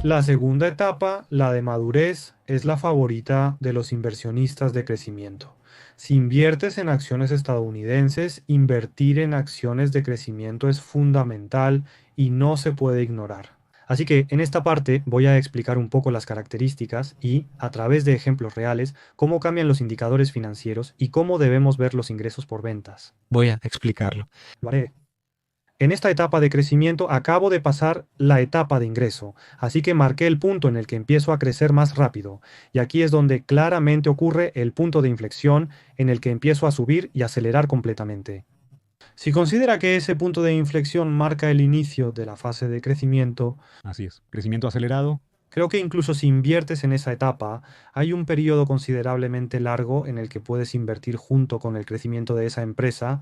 La segunda etapa, la de madurez, es la favorita de los inversionistas de crecimiento. Si inviertes en acciones estadounidenses, invertir en acciones de crecimiento es fundamental y no se puede ignorar. Así que en esta parte voy a explicar un poco las características y, a través de ejemplos reales, cómo cambian los indicadores financieros y cómo debemos ver los ingresos por ventas. Voy a explicarlo. Lo haré. En esta etapa de crecimiento acabo de pasar la etapa de ingreso, así que marqué el punto en el que empiezo a crecer más rápido, y aquí es donde claramente ocurre el punto de inflexión en el que empiezo a subir y acelerar completamente. Si considera que ese punto de inflexión marca el inicio de la fase de crecimiento, Así es. Crecimiento acelerado. creo que incluso si inviertes en esa etapa, hay un periodo considerablemente largo en el que puedes invertir junto con el crecimiento de esa empresa.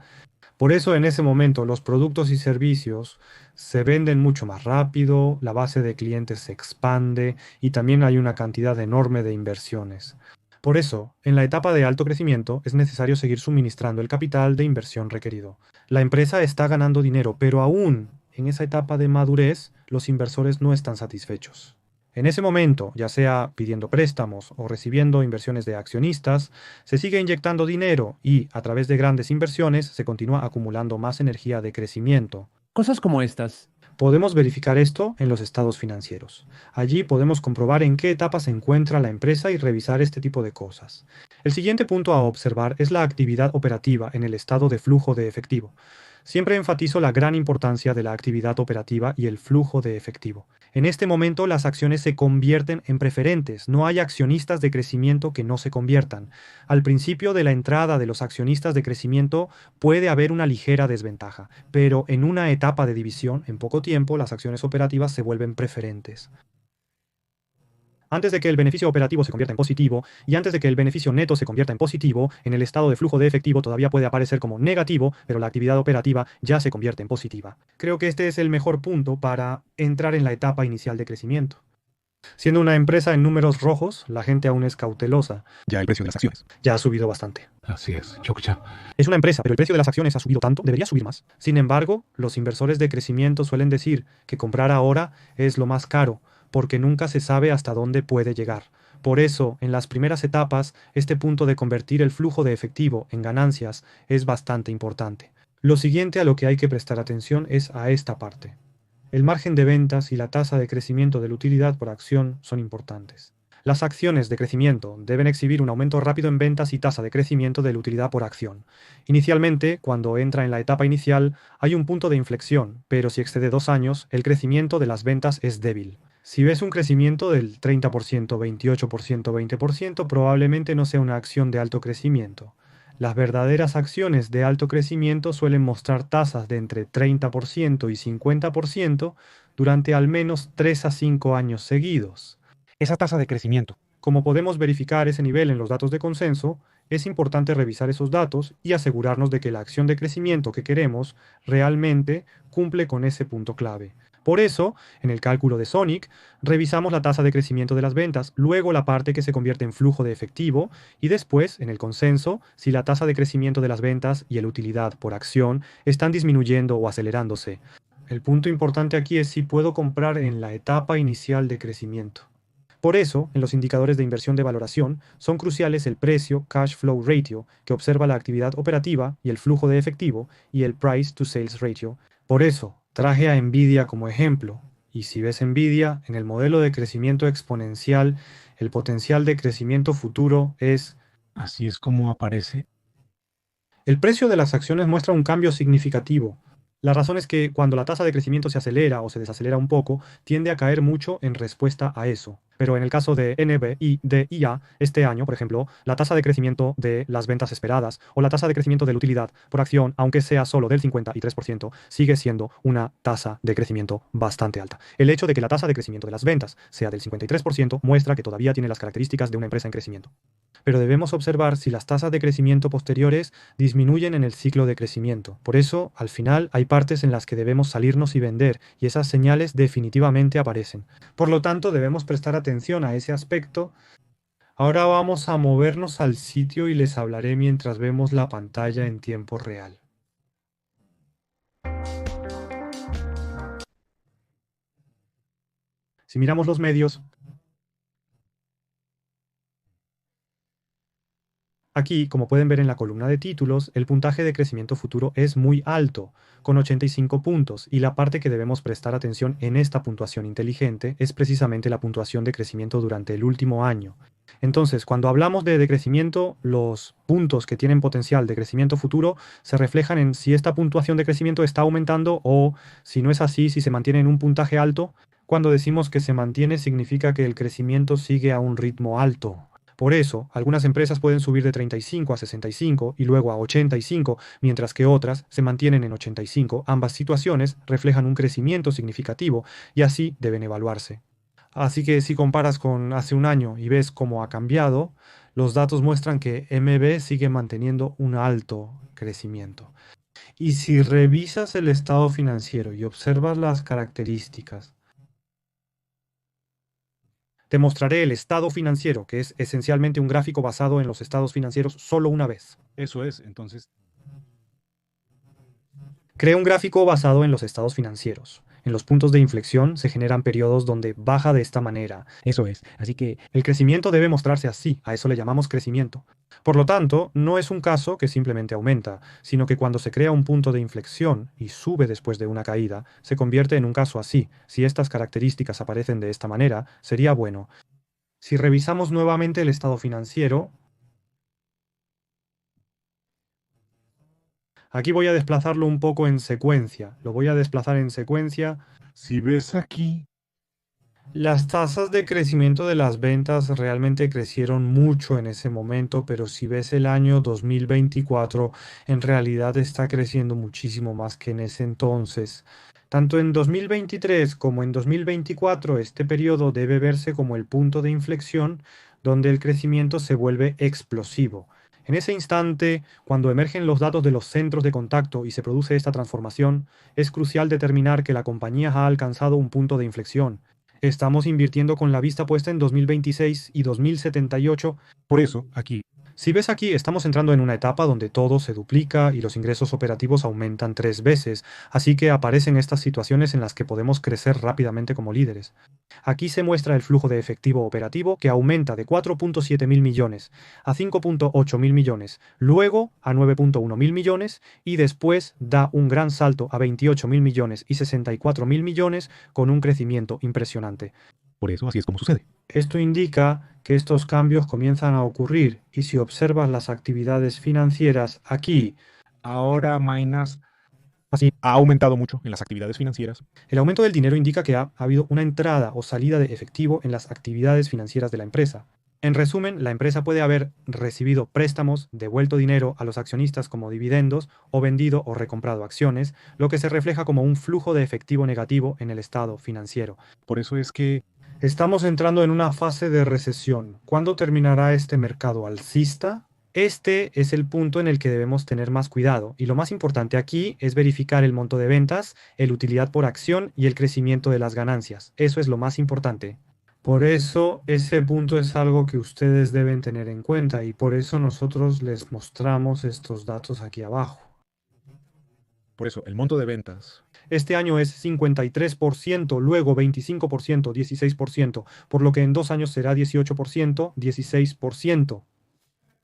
Por eso en ese momento los productos y servicios se venden mucho más rápido, la base de clientes se expande y también hay una cantidad enorme de inversiones. Por eso, en la etapa de alto crecimiento es necesario seguir suministrando el capital de inversión requerido. La empresa está ganando dinero, pero aún en esa etapa de madurez los inversores no están satisfechos. En ese momento, ya sea pidiendo préstamos o recibiendo inversiones de accionistas, se sigue inyectando dinero y, a través de grandes inversiones, se continúa acumulando más energía de crecimiento. Cosas como estas. Podemos verificar esto en los estados financieros. Allí podemos comprobar en qué etapa se encuentra la empresa y revisar este tipo de cosas. El siguiente punto a observar es la actividad operativa en el estado de flujo de efectivo. Siempre enfatizo la gran importancia de la actividad operativa y el flujo de efectivo. En este momento las acciones se convierten en preferentes, no hay accionistas de crecimiento que no se conviertan. Al principio de la entrada de los accionistas de crecimiento puede haber una ligera desventaja, pero en una etapa de división, en poco tiempo, las acciones operativas se vuelven preferentes. Antes de que el beneficio operativo se convierta en positivo y antes de que el beneficio neto se convierta en positivo, en el estado de flujo de efectivo todavía puede aparecer como negativo, pero la actividad operativa ya se convierte en positiva. Creo que este es el mejor punto para entrar en la etapa inicial de crecimiento. Siendo una empresa en números rojos, la gente aún es cautelosa. Ya el precio de las acciones. Ya ha subido bastante. Así es. Chokcha. Es una empresa, pero el precio de las acciones ha subido tanto, debería subir más. Sin embargo, los inversores de crecimiento suelen decir que comprar ahora es lo más caro, porque nunca se sabe hasta dónde puede llegar. Por eso, en las primeras etapas, este punto de convertir el flujo de efectivo en ganancias es bastante importante. Lo siguiente a lo que hay que prestar atención es a esta parte. El margen de ventas y la tasa de crecimiento de la utilidad por acción son importantes. Las acciones de crecimiento deben exhibir un aumento rápido en ventas y tasa de crecimiento de la utilidad por acción. Inicialmente, cuando entra en la etapa inicial, hay un punto de inflexión, pero si excede 2 años, el crecimiento de las ventas es débil. Si ves un crecimiento del 30%, 28%, 20%, probablemente no sea una acción de alto crecimiento. Las verdaderas acciones de alto crecimiento suelen mostrar tasas de entre 30% y 50% durante al menos 3 a 5 años seguidos. Esa tasa de crecimiento. Como podemos verificar ese nivel en los datos de consenso, es importante revisar esos datos y asegurarnos de que la acción de crecimiento que queremos realmente cumple con ese punto clave. Por eso, en el cálculo de Sonic, revisamos la tasa de crecimiento de las ventas, luego la parte que se convierte en flujo de efectivo y después, en el consenso, si la tasa de crecimiento de las ventas y el utilidad por acción están disminuyendo o acelerándose. El punto importante aquí es si puedo comprar en la etapa inicial de crecimiento. Por eso, en los indicadores de inversión de valoración, son cruciales el precio cash flow ratio, que observa la actividad operativa y el flujo de efectivo, y el price to sales ratio. Por eso, traje a Nvidia como ejemplo. Y si ves Nvidia, en el modelo de crecimiento exponencial, el potencial de crecimiento futuro es... Así es como aparece. El precio de las acciones muestra un cambio significativo. La razón es que cuando la tasa de crecimiento se acelera o se desacelera un poco, tiende a caer mucho en respuesta a eso. Pero en el caso de NB y de IA, este año, por ejemplo, la tasa de crecimiento de las ventas esperadas o la tasa de crecimiento de la utilidad por acción, aunque sea solo del 53%, sigue siendo una tasa de crecimiento bastante alta. El hecho de que la tasa de crecimiento de las ventas sea del 53% muestra que todavía tiene las características de una empresa en crecimiento. Pero debemos observar si las tasas de crecimiento posteriores disminuyen en el ciclo de crecimiento. Por eso, al final, hay partes en las que debemos salirnos y vender, y esas señales definitivamente aparecen. Por lo tanto, debemos prestar atención a ese aspecto. Ahora vamos a movernos al sitio y les hablaré mientras vemos la pantalla en tiempo real. Si miramos los medios, aquí, como pueden ver en la columna de títulos, el puntaje de crecimiento futuro es muy alto, con 85 puntos, y la parte que debemos prestar atención en esta puntuación inteligente es precisamente la puntuación de crecimiento durante el último año. Entonces, cuando hablamos de decrecimiento, los puntos que tienen potencial de crecimiento futuro se reflejan en si esta puntuación de crecimiento está aumentando o, si no es así, si se mantiene en un puntaje alto. Cuando decimos que se mantiene, significa que el crecimiento sigue a un ritmo alto. Por eso, algunas empresas pueden subir de 35 a 65 y luego a 85, mientras que otras se mantienen en 85. Ambas situaciones reflejan un crecimiento significativo y así deben evaluarse. Así que si comparas con hace un año y ves cómo ha cambiado, los datos muestran que MB sigue manteniendo un alto crecimiento. Y si revisas el estado financiero y observas las características, te mostraré el estado financiero, que es esencialmente un gráfico basado en los estados financieros solo una vez. Eso es, entonces, Crea un gráfico basado en los estados financieros. En los puntos de inflexión se generan periodos donde baja de esta manera. eso es. Así que, El crecimiento debe mostrarse así, a eso le llamamos crecimiento. Por lo tanto, no es un caso que simplemente aumenta, sino que cuando se crea un punto de inflexión y sube después de una caída, se convierte en un caso así. Si estas características aparecen de esta manera, sería bueno. Si revisamos nuevamente el estado financiero, aquí voy a desplazarlo un poco en secuencia. Lo voy a desplazar en secuencia. si ves aquí, Las tasas de crecimiento de las ventas realmente crecieron mucho en ese momento, pero si ves el año 2024, en realidad está creciendo muchísimo más que en ese entonces. Tanto en 2023 como en 2024, este periodo debe verse como el punto de inflexión donde el crecimiento se vuelve explosivo. En ese instante, cuando emergen los datos de los centros de contacto y se produce esta transformación, es crucial determinar que la compañía ha alcanzado un punto de inflexión. Estamos invirtiendo con la vista puesta en 2026 y 2078. por eso, aquí, Si ves aquí, estamos entrando en una etapa donde todo se duplica y los ingresos operativos aumentan 3 veces, así que aparecen estas situaciones en las que podemos crecer rápidamente como líderes. Aquí se muestra el flujo de efectivo operativo que aumenta de 4.7 mil millones a 5.8 mil millones, luego a 9.1 mil millones y después da un gran salto a 28 mil millones y 64 mil millones con un crecimiento impresionante. por eso así es como sucede. Esto indica que estos cambios comienzan a ocurrir y si observas las actividades financieras aquí, Ahora Minas así, ha aumentado mucho en las actividades financieras. el aumento del dinero indica que ha habido una entrada o salida de efectivo en las actividades financieras de la empresa. En resumen, la empresa puede haber recibido préstamos, devuelto dinero a los accionistas como dividendos o vendido o recomprado acciones, lo que se refleja como un flujo de efectivo negativo en el estado financiero. Por eso es que, Estamos entrando en una fase de recesión. ¿Cuándo terminará este mercado alcista? Este es el punto en el que debemos tener más cuidado y lo más importante aquí es verificar el monto de ventas, el utilidad por acción y el crecimiento de las ganancias. Eso es lo más importante. Por eso ese punto es algo que ustedes deben tener en cuenta y por eso nosotros les mostramos estos datos aquí abajo. por eso, el monto de ventas, Este año es 53%, luego 25%, 16%, por lo que en 2 años será 18%, 16%.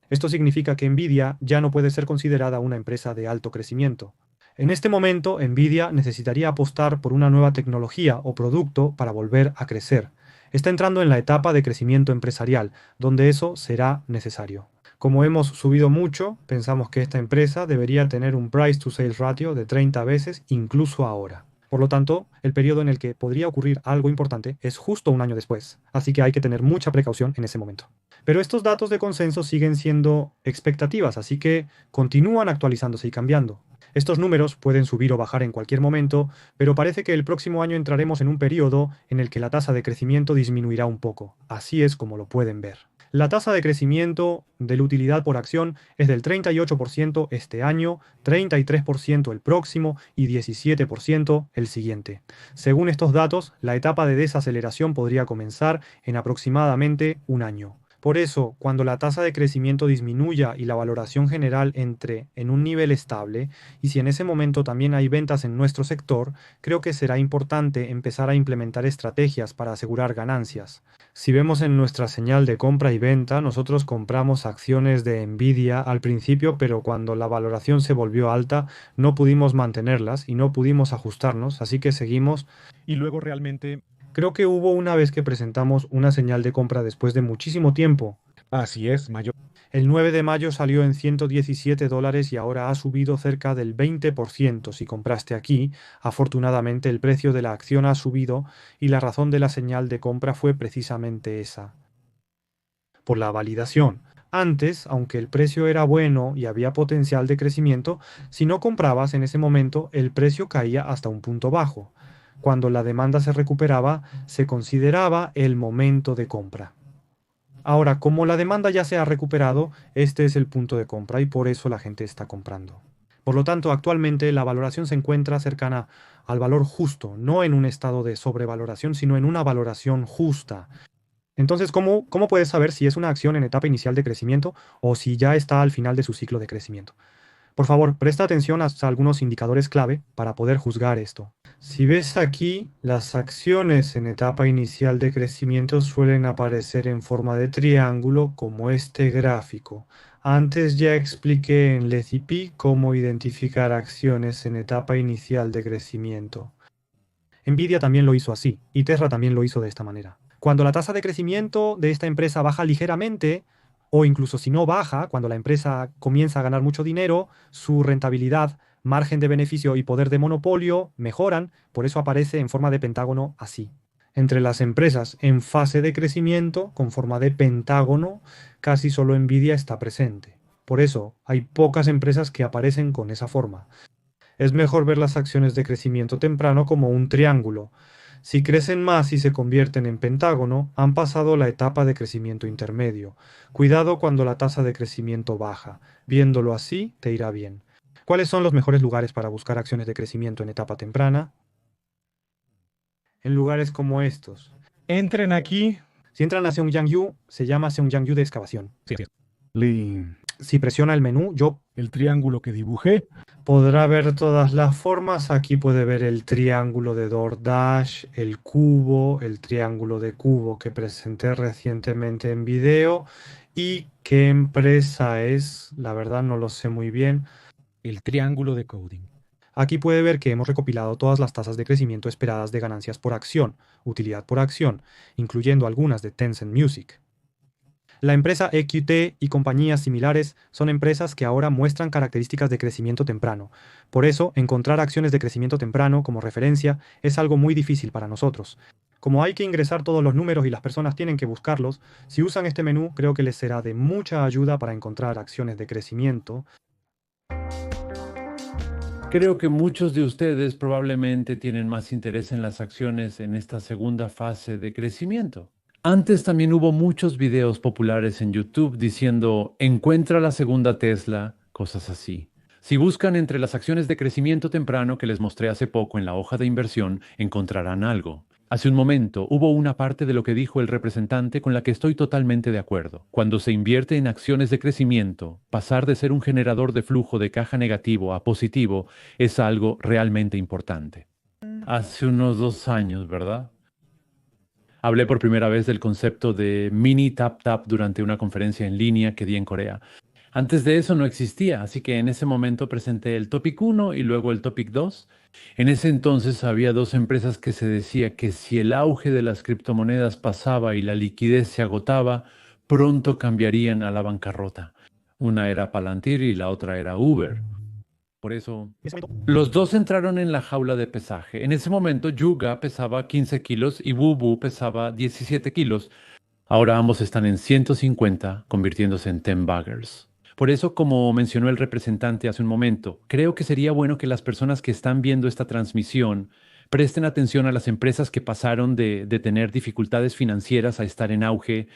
Esto significa que Nvidia ya no puede ser considerada una empresa de alto crecimiento. En este momento, Nvidia necesitaría apostar por una nueva tecnología o producto para volver a crecer. Está entrando en la etapa de crecimiento empresarial, donde eso será necesario. Como hemos subido mucho, pensamos que esta empresa debería tener un price to sales ratio de 30 veces incluso ahora. Por lo tanto, el periodo en el que podría ocurrir algo importante es justo un año después, así que hay que tener mucha precaución en ese momento. Pero estos datos de consenso siguen siendo expectativas, así que continúan actualizándose y cambiando. Estos números pueden subir o bajar en cualquier momento, pero parece que el próximo año entraremos en un periodo en el que la tasa de crecimiento disminuirá un poco. Así es como lo pueden ver. La tasa de crecimiento de la utilidad por acción es del 38% este año, 33% el próximo y 17% el siguiente. Según estos datos, la etapa de desaceleración podría comenzar en aproximadamente un año. Por eso, cuando la tasa de crecimiento disminuya y la valoración general entre en un nivel estable, y si en ese momento también hay ventas en nuestro sector, creo que será importante empezar a implementar estrategias para asegurar ganancias. Si vemos en nuestra señal de compra y venta, nosotros compramos acciones de Nvidia al principio, pero cuando la valoración se volvió alta, no pudimos mantenerlas y no pudimos ajustarnos, así que seguimos. Y luego realmente, Creo que hubo una vez que presentamos una señal de compra después de muchísimo tiempo. así es, mayor. El 9 de mayo salió en $117 y ahora ha subido cerca del 20% si compraste aquí. Afortunadamente el precio de la acción ha subido y la razón de la señal de compra fue precisamente esa, por la validación. Antes, aunque el precio era bueno y había potencial de crecimiento, si no comprabas en ese momento, el precio caía hasta un punto bajo. Cuando la demanda se recuperaba, se consideraba el momento de compra. Ahora, como la demanda ya se ha recuperado, este es el punto de compra y por eso la gente está comprando. Por lo tanto, actualmente la valoración se encuentra cercana al valor justo, no en un estado de sobrevaloración, sino en una valoración justa. Entonces, ¿cómo puedes saber si es una acción en etapa inicial de crecimiento o si ya está al final de su ciclo de crecimiento? Por favor, presta atención a algunos indicadores clave para poder juzgar esto. Si ves aquí, las acciones en etapa inicial de crecimiento suelen aparecer en forma de triángulo como este gráfico. Antes ya expliqué en LeCP cómo identificar acciones en etapa inicial de crecimiento. Nvidia también lo hizo así y Tesla también lo hizo de esta manera. Cuando la tasa de crecimiento de esta empresa baja ligeramente, o incluso si no baja, cuando la empresa comienza a ganar mucho dinero, su rentabilidad, margen de beneficio y poder de monopolio mejoran, por eso aparece en forma de pentágono así. Entre las empresas en fase de crecimiento, con forma de pentágono, casi solo Nvidia está presente. Por eso hay pocas empresas que aparecen con esa forma. Es mejor ver las acciones de crecimiento temprano como un triángulo. Si crecen más y se convierten en pentágono, han pasado la etapa de crecimiento intermedio. Cuidado cuando la tasa de crecimiento baja. Viéndolo así, te irá bien. ¿Cuáles son los mejores lugares para buscar acciones de crecimiento en etapa temprana? En lugares como estos. Entren aquí. Si entran a Seongyangyu, se llama Seongyangyu de excavación. Sí, así es. Lin, Si presiona el menú, yo el triángulo que dibujé. podrá ver todas las formas. Aquí puede ver el triángulo de DoorDash, el cubo, el triángulo de cubo que presenté recientemente en video. ¿Y qué empresa es? La verdad no lo sé muy bien. El triángulo de coding. Aquí puede ver que hemos recopilado todas las tasas de crecimiento esperadas de ganancias por acción, utilidad por acción, incluyendo algunas de Tencent Music. La empresa EQT y compañías similares son empresas que ahora muestran características de crecimiento temprano. Por eso, encontrar acciones de crecimiento temprano como referencia es algo muy difícil para nosotros. Como hay que ingresar todos los números y las personas tienen que buscarlos, si usan este menú creo que les será de mucha ayuda para encontrar acciones de crecimiento. Creo que muchos de ustedes probablemente tienen más interés en las acciones en esta segunda fase de crecimiento. Antes también hubo muchos videos populares en YouTube diciendo, encuentra la segunda Tesla, cosas así. Si buscan entre las acciones de crecimiento temprano que les mostré hace poco en la hoja de inversión, encontrarán algo. Hace un momento hubo una parte de lo que dijo el representante con la que estoy totalmente de acuerdo. Cuando se invierte en acciones de crecimiento, pasar de ser un generador de flujo de caja negativo a positivo es algo realmente importante. Hace unos 2 años, ¿verdad? Hablé por primera vez del concepto de mini tap tap durante una conferencia en línea que di en Corea. Antes de eso no existía, así que en ese momento presenté el Topic 1 y luego el Topic 2. En ese entonces había dos empresas que se decía que si el auge de las criptomonedas pasaba y la liquidez se agotaba, pronto cambiarían a la bancarrota. Una era Palantir y la otra era Uber. Por eso, los dos entraron en la jaula de pesaje. En ese momento, Yuga pesaba 15 kilos y Bubu pesaba 17 kilos. Ahora ambos están en 150, convirtiéndose en 10 baggers. Por eso, como mencionó el representante hace un momento, creo que sería bueno que las personas que están viendo esta transmisión presten atención a las empresas que pasaron de tener dificultades financieras a estar en auge.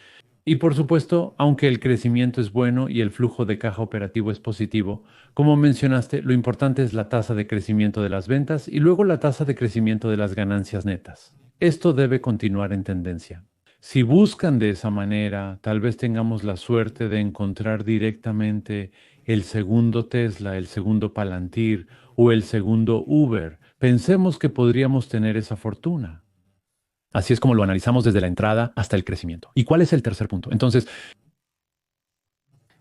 Y por supuesto, aunque el crecimiento es bueno y el flujo de caja operativo es positivo, como mencionaste, lo importante es la tasa de crecimiento de las ventas y luego la tasa de crecimiento de las ganancias netas. Esto debe continuar en tendencia. Si buscan de esa manera, tal vez tengamos la suerte de encontrar directamente el segundo Tesla, el segundo Palantir o el segundo Uber. Pensemos que podríamos tener esa fortuna. Así es como lo analizamos desde la entrada hasta el crecimiento. ¿Y cuál es el tercer punto? Entonces,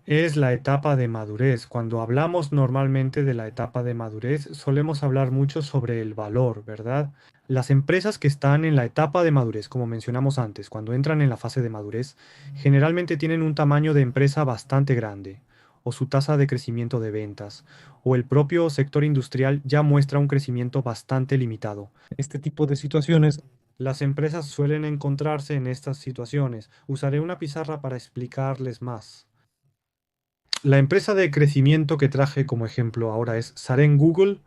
Es la etapa de madurez. Cuando hablamos normalmente de la etapa de madurez, solemos hablar mucho sobre el valor, ¿verdad? Las empresas que están en la etapa de madurez, como mencionamos antes, cuando entran en la fase de madurez, generalmente tienen un tamaño de empresa bastante grande, o su tasa de crecimiento de ventas, o el propio sector industrial ya muestra un crecimiento bastante limitado. Este tipo de situaciones, Las empresas suelen encontrarse en estas situaciones. Usaré una pizarra para explicarles más. La empresa de crecimiento que traje como ejemplo ahora es Saren Google.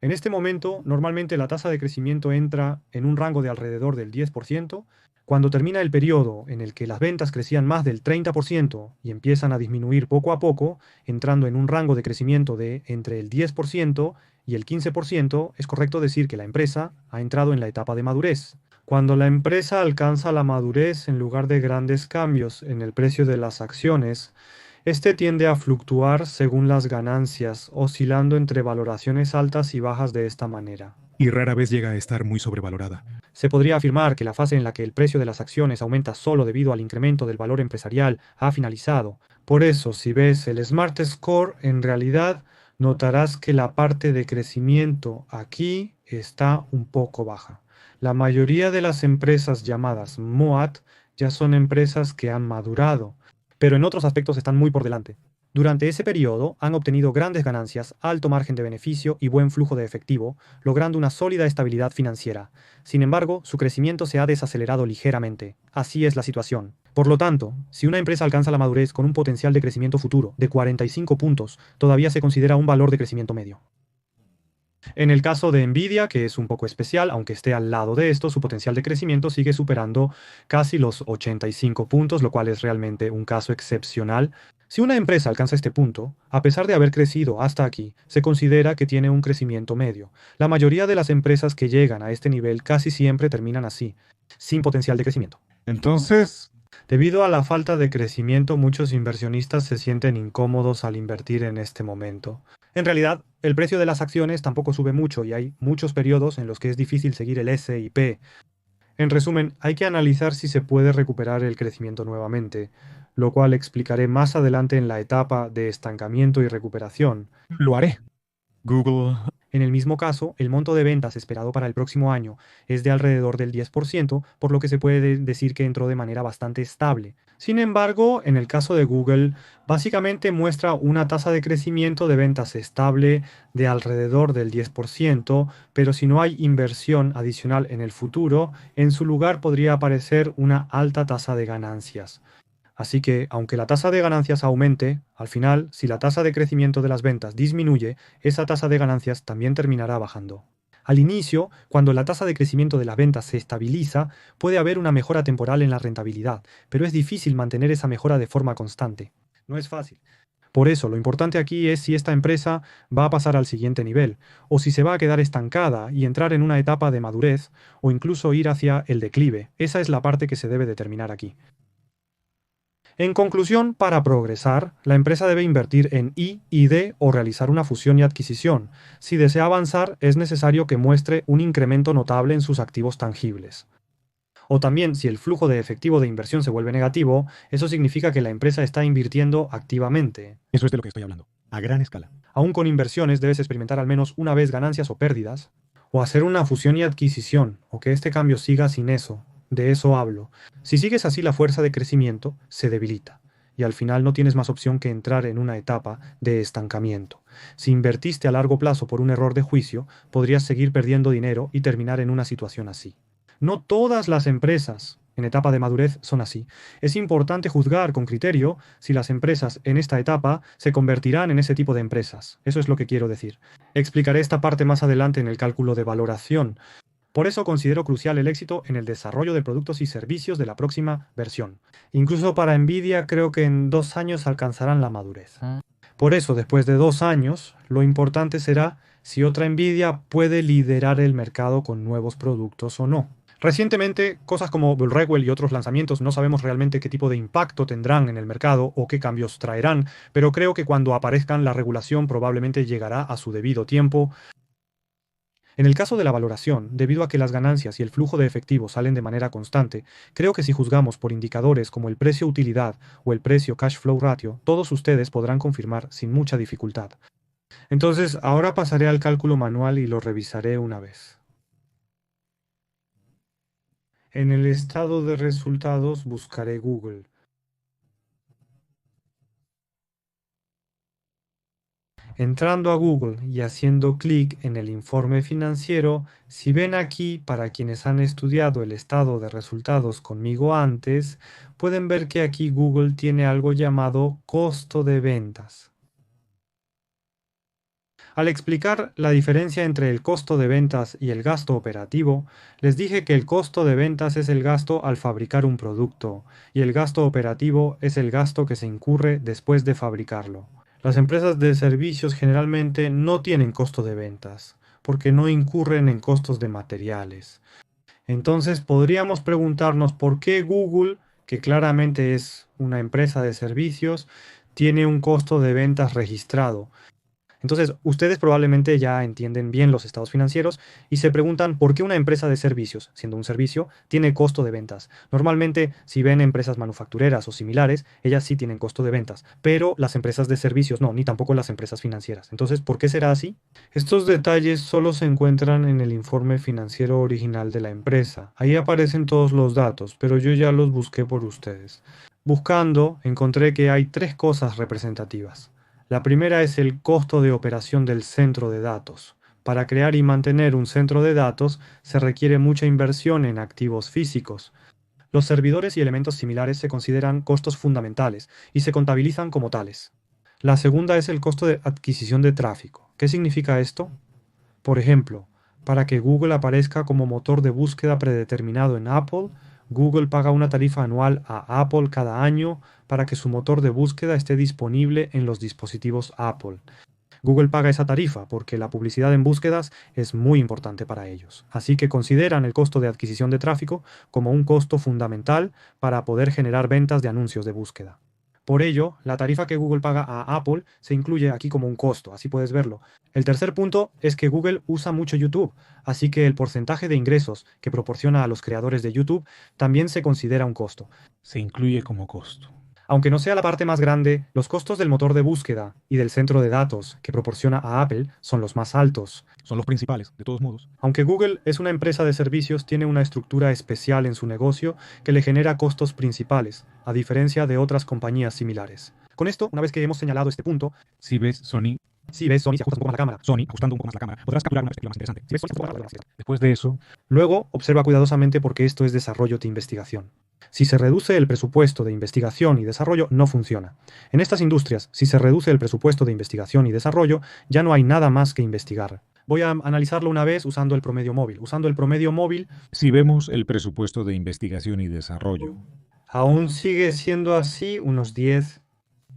En este momento, normalmente la tasa de crecimiento entra en un rango de alrededor del 10%. Cuando termina el periodo en el que las ventas crecían más del 30% y empiezan a disminuir poco a poco, entrando en un rango de crecimiento de entre el 10% y el 15%, es correcto decir que la empresa ha entrado en la etapa de madurez. Cuando la empresa alcanza la madurez, en lugar de grandes cambios en el precio de las acciones, este tiende a fluctuar según las ganancias, oscilando entre valoraciones altas y bajas de esta manera. y rara vez llega a estar muy sobrevalorada. Se podría afirmar que la fase en la que el precio de las acciones aumenta solo debido al incremento del valor empresarial ha finalizado. Por eso, si ves el Smart Score, en realidad notarás que la parte de crecimiento aquí está un poco baja. La mayoría de las empresas llamadas MOAT ya son empresas que han madurado, pero en otros aspectos están muy por delante. Durante ese periodo han obtenido grandes ganancias, alto margen de beneficio y buen flujo de efectivo, logrando una sólida estabilidad financiera. Sin embargo, su crecimiento se ha desacelerado ligeramente. Así es la situación. Por lo tanto, si una empresa alcanza la madurez con un potencial de crecimiento futuro de 45 puntos, todavía se considera un valor de crecimiento medio. En el caso de Nvidia, que es un poco especial, aunque esté al lado de esto, su potencial de crecimiento sigue superando casi los 85 puntos, lo cual es realmente un caso excepcional. Si una empresa alcanza este punto, a pesar de haber crecido hasta aquí, se considera que tiene un crecimiento medio. La mayoría de las empresas que llegan a este nivel casi siempre terminan así, sin potencial de crecimiento. Entonces, Debido a la falta de crecimiento, muchos inversionistas se sienten incómodos al invertir en este momento. En realidad, el precio de las acciones tampoco sube mucho y hay muchos periodos en los que es difícil seguir el S&P. En resumen, hay que analizar si se puede recuperar el crecimiento nuevamente, lo cual explicaré más adelante en la etapa de estancamiento y recuperación. lo haré. Google, En el mismo caso, el monto de ventas esperado para el próximo año es de alrededor del 10%, por lo que se puede decir que entró de manera bastante estable. Sin embargo, en el caso de Google, básicamente muestra una tasa de crecimiento de ventas estable de alrededor del 10%, pero si no hay inversión adicional en el futuro, en su lugar podría aparecer una alta tasa de ganancias. Así que, aunque la tasa de ganancias aumente, al final, si la tasa de crecimiento de las ventas disminuye, esa tasa de ganancias también terminará bajando. Al inicio, cuando la tasa de crecimiento de las ventas se estabiliza, puede haber una mejora temporal en la rentabilidad, pero es difícil mantener esa mejora de forma constante. No es fácil. Por eso, lo importante aquí es si esta empresa va a pasar al siguiente nivel, o si se va a quedar estancada y entrar en una etapa de madurez, o incluso ir hacia el declive. Esa es la parte que se debe determinar aquí. En conclusión, para progresar, la empresa debe invertir en I y D o realizar una fusión y adquisición. Si desea avanzar, es necesario que muestre un incremento notable en sus activos tangibles. O también, si el flujo de efectivo de inversión se vuelve negativo, eso significa que la empresa está invirtiendo activamente. eso es de lo que estoy hablando, a gran escala. Aún con inversiones debes experimentar al menos una vez ganancias o pérdidas, o hacer una fusión y adquisición, o que este cambio siga sin eso. De eso hablo. Si sigues así, la fuerza de crecimiento se debilita, y al final no tienes más opción que entrar en una etapa de estancamiento. Si invertiste a largo plazo por un error de juicio, podrías seguir perdiendo dinero y terminar en una situación así. No todas las empresas en etapa de madurez son así. Es importante juzgar con criterio si las empresas en esta etapa se convertirán en ese tipo de empresas. Eso es lo que quiero decir. Explicaré esta parte más adelante en el cálculo de valoración. Por eso considero crucial el éxito en el desarrollo de productos y servicios de la próxima versión. Incluso para Nvidia creo que en 2 años alcanzarán la madurez. Por eso, después de 2 años, lo importante será si otra Nvidia puede liderar el mercado con nuevos productos o no. Recientemente, cosas como Bullrewell y otros lanzamientos no sabemos realmente qué tipo de impacto tendrán en el mercado o qué cambios traerán, pero creo que cuando aparezcan la regulación probablemente llegará a su debido tiempo. En el caso de la valoración, debido a que las ganancias y el flujo de efectivo salen de manera constante, creo que si juzgamos por indicadores como el precio-utilidad o el precio cash flow ratio, todos ustedes podrán confirmar sin mucha dificultad. Entonces, ahora pasaré al cálculo manual y lo revisaré una vez. En el estado de resultados buscaré Google. Entrando a Google y haciendo clic en el informe financiero, si ven aquí, para quienes han estudiado el estado de resultados conmigo antes, pueden ver que aquí Google tiene algo llamado costo de ventas. Al explicar la diferencia entre el costo de ventas y el gasto operativo, les dije que el costo de ventas es el gasto al fabricar un producto y el gasto operativo es el gasto que se incurre después de fabricarlo. Las empresas de servicios generalmente no tienen costo de ventas, porque no incurren en costos de materiales. Entonces podríamos preguntarnos por qué Google, que claramente es una empresa de servicios, tiene un costo de ventas registrado. Entonces, ustedes probablemente ya entienden bien los estados financieros y se preguntan por qué una empresa de servicios, siendo un servicio, tiene costo de ventas. Normalmente, si ven empresas manufactureras o similares, ellas sí tienen costo de ventas, pero las empresas de servicios no, ni tampoco las empresas financieras. Entonces, ¿por qué será así? Estos detalles solo se encuentran en el informe financiero original de la empresa. Ahí aparecen todos los datos, pero yo ya los busqué por ustedes. Buscando, encontré que hay tres cosas representativas. La primera es el costo de operación del centro de datos. Para crear y mantener un centro de datos se requiere mucha inversión en activos físicos. Los servidores y elementos similares se consideran costos fundamentales y se contabilizan como tales. La segunda es el costo de adquisición de tráfico. ¿Qué significa esto? Por ejemplo, para que Google aparezca como motor de búsqueda predeterminado en Apple, Google paga una tarifa anual a Apple cada año para que su motor de búsqueda esté disponible en los dispositivos Apple. Google paga esa tarifa porque la publicidad en búsquedas es muy importante para ellos. Así que consideran el costo de adquisición de tráfico como un costo fundamental para poder generar ventas de anuncios de búsqueda. Por ello, la tarifa que Google paga a Apple se incluye aquí como un costo, así puedes verlo. El tercer punto es que Google usa mucho YouTube, así que el porcentaje de ingresos que proporciona a los creadores de YouTube también se considera un costo. Se incluye como costo. Aunque no sea la parte más grande, los costos del motor de búsqueda y del centro de datos que proporciona a Apple son los más altos. Son los principales, de todos modos. Aunque Google es una empresa de servicios, tiene una estructura especial en su negocio que le genera costos principales, a diferencia de otras compañías similares. Con esto, una vez que hemos señalado este punto, Si ves Sony, si ves Sony, si ajustas un poco más la cámara, Sony, ajustando un poco más la cámara, podrás capturar una perspectiva más interesante. si ves Sony, se puede hablar de las- Después de eso, Luego, observa cuidadosamente porque esto es desarrollo de investigación. Si se reduce el presupuesto de investigación y desarrollo, no funciona. En estas industrias, si se reduce el presupuesto de investigación y desarrollo, ya no hay nada más que investigar. Voy a analizarlo una vez usando el promedio móvil. Usando el promedio móvil, si vemos el presupuesto de investigación y desarrollo, aún sigue siendo así unos 10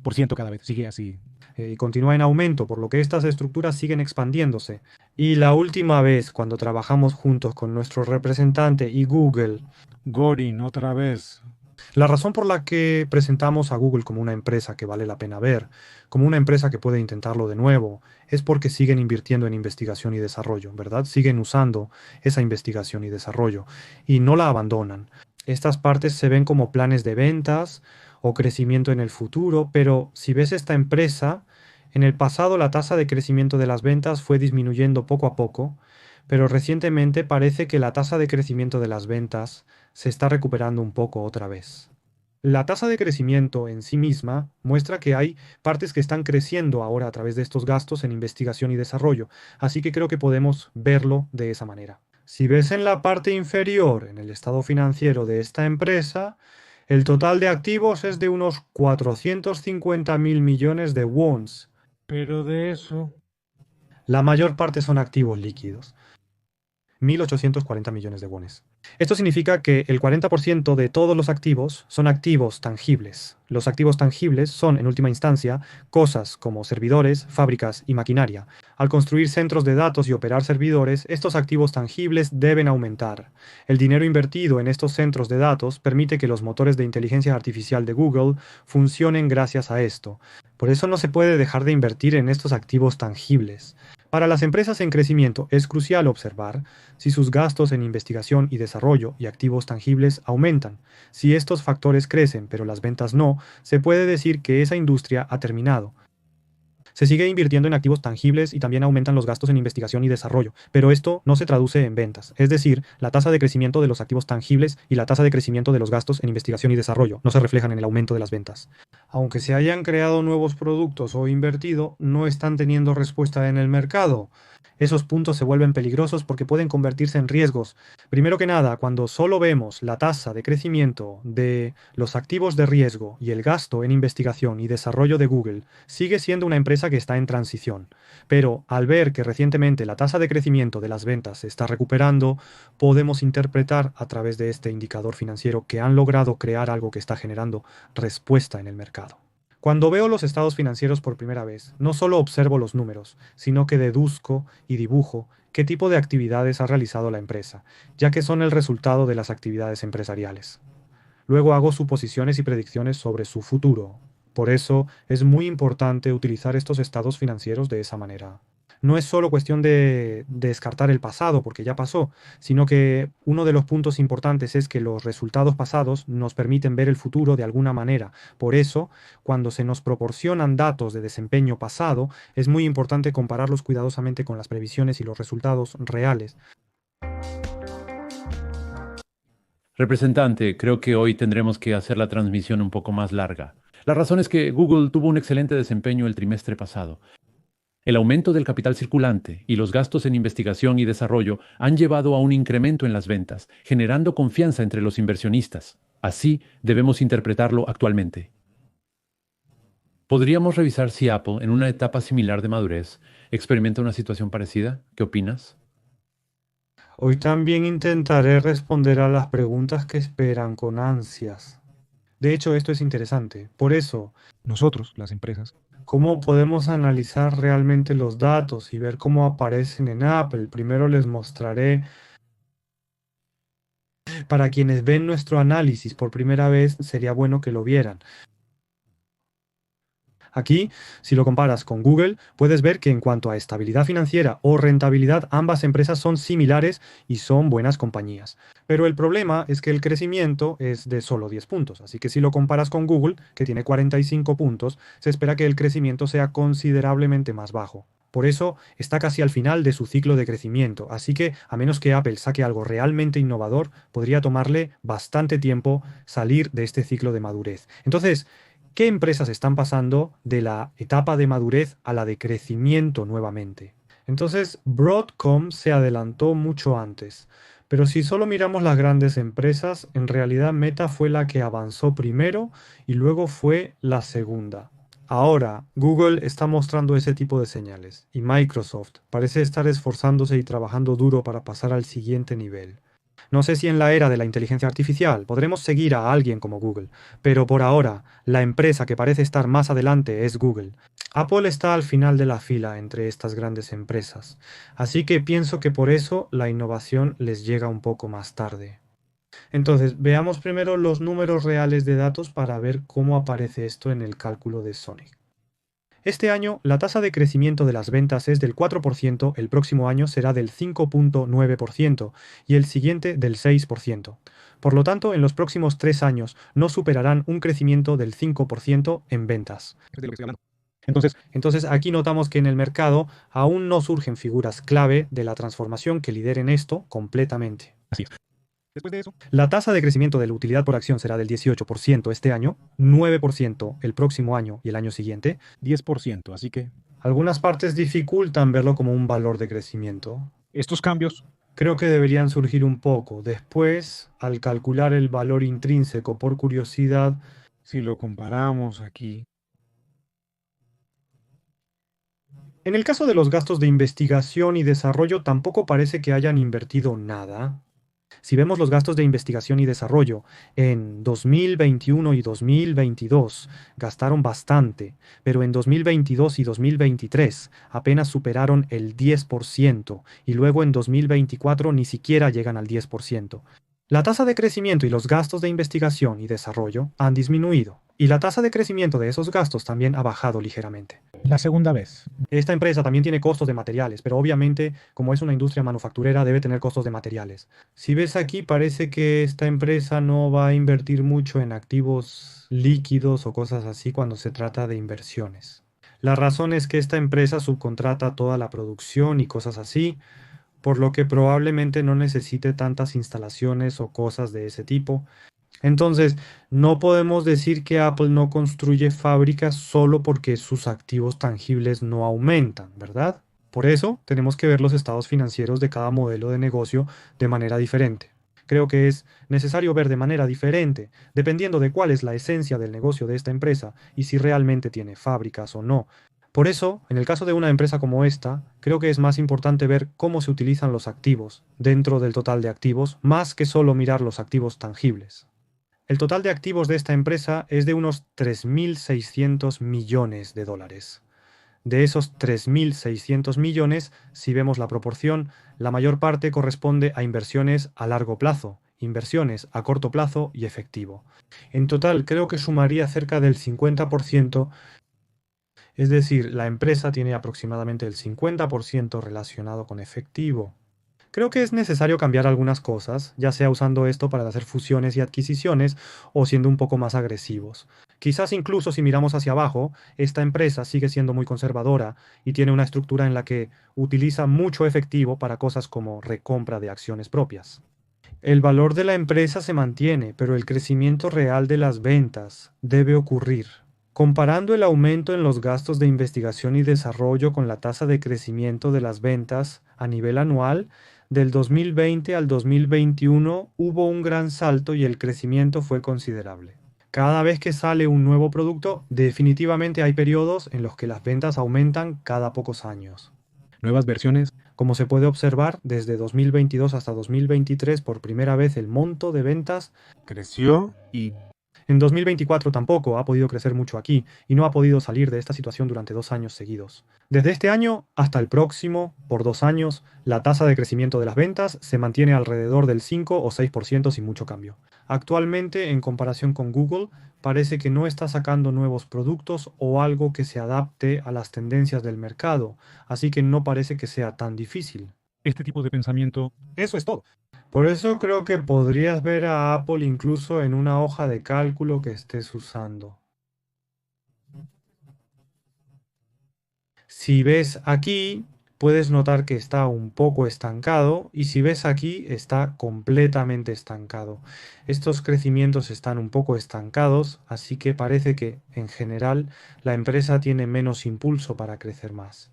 por ciento cada vez, sigue así. y continúa en aumento, por lo que estas estructuras siguen expandiéndose. Y la última vez, cuando trabajamos juntos con nuestro representante y Google, Gorin, otra vez. la razón por la que presentamos a Google como una empresa que vale la pena ver, como una empresa que puede intentarlo de nuevo, es porque siguen invirtiendo en investigación y desarrollo, ¿verdad? Siguen usando esa investigación y desarrollo y no la abandonan. Estas partes se ven como planes de ventas o crecimiento en el futuro, pero si ves esta empresa, en el pasado la tasa de crecimiento de las ventas fue disminuyendo poco a poco, pero recientemente parece que la tasa de crecimiento de las ventas se está recuperando un poco otra vez. La tasa de crecimiento en sí misma muestra que hay partes que están creciendo ahora a través de estos gastos en investigación y desarrollo, así que creo que podemos verlo de esa manera. Si ves en la parte inferior, en el estado financiero de esta empresa, el total de activos es de unos 450.000 millones de wons. Pero de eso, La mayor parte son activos líquidos. 1.840 millones de wones. Esto significa que el 40% de todos los activos son activos tangibles. Los activos tangibles son, en última instancia, cosas como servidores, fábricas y maquinaria. Al construir centros de datos y operar servidores, estos activos tangibles deben aumentar. El dinero invertido en estos centros de datos permite que los motores de inteligencia artificial de Google funcionen gracias a esto. Por eso no se puede dejar de invertir en estos activos tangibles. Para las empresas en crecimiento es crucial observar si sus gastos en investigación y desarrollo y activos tangibles aumentan. Si estos factores crecen pero las ventas no, se puede decir que esa industria ha terminado. Se sigue invirtiendo en activos tangibles y también aumentan los gastos en investigación y desarrollo, pero esto no se traduce en ventas. Es decir, la tasa de crecimiento de los activos tangibles y la tasa de crecimiento de los gastos en investigación y desarrollo no se reflejan en el aumento de las ventas. Aunque se hayan creado nuevos productos o invertido, no están teniendo respuesta en el mercado. Esos puntos se vuelven peligrosos porque pueden convertirse en riesgos. Primero que nada, cuando solo vemos la tasa de crecimiento de los activos de riesgo y el gasto en investigación y desarrollo de Google, sigue siendo una empresa que está en transición. Pero al ver que recientemente la tasa de crecimiento de las ventas se está recuperando, podemos interpretar a través de este indicador financiero que han logrado crear algo que está generando respuesta en el mercado. Cuando veo los estados financieros por primera vez, no solo observo los números, sino que deduzco y dibujo qué tipo de actividades ha realizado la empresa, ya que son el resultado de las actividades empresariales. Luego hago suposiciones y predicciones sobre su futuro. Por eso es muy importante utilizar estos estados financieros de esa manera. No es solo cuestión de descartar el pasado, porque ya pasó, sino que uno de los puntos importantes es que los resultados pasados nos permiten ver el futuro de alguna manera. Por eso, cuando se nos proporcionan datos de desempeño pasado, es muy importante compararlos cuidadosamente con las previsiones y los resultados reales. Representante, creo que hoy tendremos que hacer la transmisión un poco más larga. La razón es que Google tuvo un excelente desempeño el trimestre pasado. El aumento del capital circulante y los gastos en investigación y desarrollo han llevado a un incremento en las ventas, generando confianza entre los inversionistas. Así debemos interpretarlo actualmente. ¿Podríamos revisar si Apple, en una etapa similar de madurez, experimenta una situación parecida? ¿Qué opinas? Hoy también intentaré responder a las preguntas que esperan con ansias. De hecho, esto es interesante. Por eso, Nosotros, las empresas, ¿cómo podemos analizar realmente los datos y ver cómo aparecen en Apple? Primero les mostraré, para quienes ven nuestro análisis por primera vez, sería bueno que lo vieran. Aquí, si lo comparas con Google, puedes ver que en cuanto a estabilidad financiera o rentabilidad, ambas empresas son similares y son buenas compañías. Pero el problema es que el crecimiento es de solo 10 puntos, así que si lo comparas con Google, que tiene 45 puntos, se espera que el crecimiento sea considerablemente más bajo. Por eso está casi al final de su ciclo de crecimiento, así que a menos que Apple saque algo realmente innovador, podría tomarle bastante tiempo salir de este ciclo de madurez. Entonces, ¿qué empresas están pasando de la etapa de madurez a la de crecimiento nuevamente? Entonces, Broadcom se adelantó mucho antes. Pero si solo miramos las grandes empresas, en realidad Meta fue la que avanzó primero y luego fue la segunda. Ahora, Google está mostrando ese tipo de señales y Microsoft parece estar esforzándose y trabajando duro para pasar al siguiente nivel. No sé si en la era de la inteligencia artificial podremos seguir a alguien como Google, pero por ahora la empresa que parece estar más adelante es Google. Apple está al final de la fila entre estas grandes empresas, así que pienso que por eso la innovación les llega un poco más tarde. Entonces, veamos primero los números reales de datos para ver cómo aparece esto en el cálculo de Sonic. Este año, la tasa de crecimiento de las ventas es del 4%, el próximo año será del 5,9% y el siguiente del 6%. Por lo tanto, en los próximos 3 años no superarán un crecimiento del 5% en ventas. es de lo que estoy hablando. Entonces, Entonces, aquí notamos que en el mercado aún no surgen figuras clave de la transformación que lideren esto completamente. así es. Después de eso, La tasa de crecimiento de la utilidad por acción será del 18% este año, 9% el próximo año y el año siguiente. 10%. Así que Algunas partes dificultan verlo como un valor de crecimiento. estos cambios, Creo que deberían surgir un poco. Después, al calcular el valor intrínseco por curiosidad, si lo comparamos aquí, En el caso de los gastos de investigación y desarrollo, tampoco parece que hayan invertido nada. Si vemos los gastos de investigación y desarrollo, en 2021 y 2022 gastaron bastante, pero en 2022 y 2023 apenas superaron el 10% y luego en 2024 ni siquiera llegan al 10%. La tasa de crecimiento y los gastos de investigación y desarrollo han disminuido, y la tasa de crecimiento de esos gastos también ha bajado ligeramente. La segunda vez. Esta empresa también tiene costos de materiales, pero obviamente, como es una industria manufacturera, debe tener costos de materiales. Si ves aquí, parece que esta empresa no va a invertir mucho en activos líquidos o cosas así cuando se trata de inversiones. La razón es que esta empresa subcontrata toda la producción y cosas así, por lo que probablemente no necesite tantas instalaciones o cosas de ese tipo. Entonces, no podemos decir que Apple no construye fábricas solo porque sus activos tangibles no aumentan, ¿verdad? Por eso, tenemos que ver los estados financieros de cada modelo de negocio de manera diferente. Creo que es necesario ver de manera diferente, dependiendo de cuál es la esencia del negocio de esta empresa y si realmente tiene fábricas o no. Por eso, en el caso de una empresa como esta, creo que es más importante ver cómo se utilizan los activos dentro del total de activos, más que solo mirar los activos tangibles. El total de activos de esta empresa es de unos 3.600 millones de dólares. De esos 3.600 millones, si vemos la proporción, la mayor parte corresponde a inversiones a largo plazo, inversiones a corto plazo y efectivo. En total, creo que sumaría cerca del 50%, es decir, la empresa tiene aproximadamente el 50% relacionado con efectivo. Creo que es necesario cambiar algunas cosas, ya sea usando esto para hacer fusiones y adquisiciones o siendo un poco más agresivos. Quizás incluso si miramos hacia abajo, esta empresa sigue siendo muy conservadora y tiene una estructura en la que utiliza mucho efectivo para cosas como recompra de acciones propias. El valor de la empresa se mantiene, pero el crecimiento real de las ventas debe ocurrir. Comparando el aumento en los gastos de investigación y desarrollo con la tasa de crecimiento de las ventas a nivel anual, del 2020 al 2021 hubo un gran salto y el crecimiento fue considerable. Cada vez que sale un nuevo producto, definitivamente hay periodos en los que las ventas aumentan cada pocos años. Nuevas versiones. Como se puede observar, desde 2022 hasta 2023, por primera vez el monto de ventas Creció y en 2024 tampoco ha podido crecer mucho aquí y no ha podido salir de esta situación durante 2 años seguidos. Desde este año hasta el próximo, por 2 años, la tasa de crecimiento de las ventas se mantiene alrededor del 5 o 6% sin mucho cambio. Actualmente, en comparación con Google, parece que no está sacando nuevos productos o algo que se adapte a las tendencias del mercado, así que no parece que sea tan difícil. este tipo de pensamiento. Eso es todo. Por eso creo que podrías ver a Apple incluso en una hoja de cálculo que estés usando. Si ves aquí, puedes notar que está un poco estancado y si ves aquí, está completamente estancado. Estos crecimientos están un poco estancados, así que parece que, en general, la empresa tiene menos impulso para crecer más.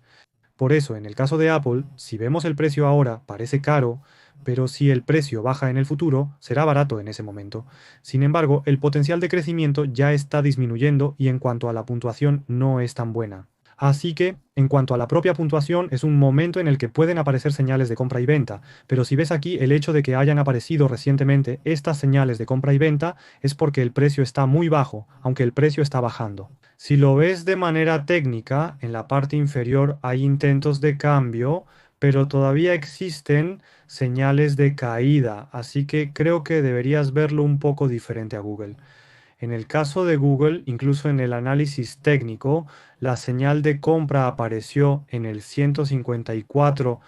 Por eso, en el caso de Apple, si vemos el precio ahora, parece caro, pero si el precio baja en el futuro, será barato en ese momento. Sin embargo, el potencial de crecimiento ya está disminuyendo y en cuanto a la puntuación no es tan buena. Así que, en cuanto a la propia puntuación, es un momento en el que pueden aparecer señales de compra y venta, pero si ves aquí el hecho de que hayan aparecido recientemente estas señales de compra y venta es porque el precio está muy bajo, aunque el precio está bajando. Si lo ves de manera técnica, en la parte inferior hay intentos de cambio, pero todavía existen señales de caída, así que creo que deberías verlo un poco diferente a Google. En el caso de Google, incluso en el análisis técnico, la señal de compra apareció en el 154.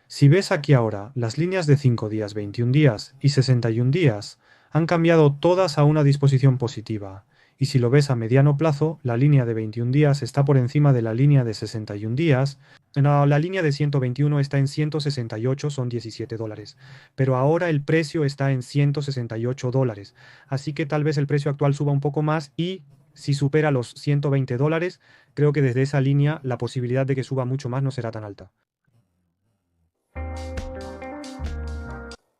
Si ves aquí ahora, las líneas de 5 días, 21 días y 61 días han cambiado todas a una disposición positiva. Y si lo ves a mediano plazo, la línea de 21 días está por encima de la línea de 61 días. No, la línea de 121 está en 168, son $17. Pero ahora el precio está en $168. Así que tal vez el precio actual suba un poco más y si supera los $120, creo que desde esa línea la posibilidad de que suba mucho más no será tan alta.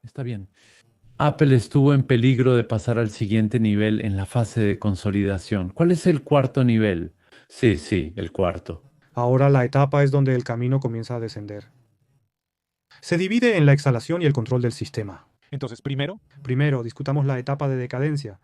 Está bien. Apple estuvo en peligro de pasar al siguiente nivel en la fase de consolidación. ¿Cuál es el cuarto nivel? Sí, el cuarto. Ahora la etapa es donde el camino comienza a descender. Se divide en la exhalación y el control del sistema. Entonces, primero, Primero, discutamos la etapa de decadencia.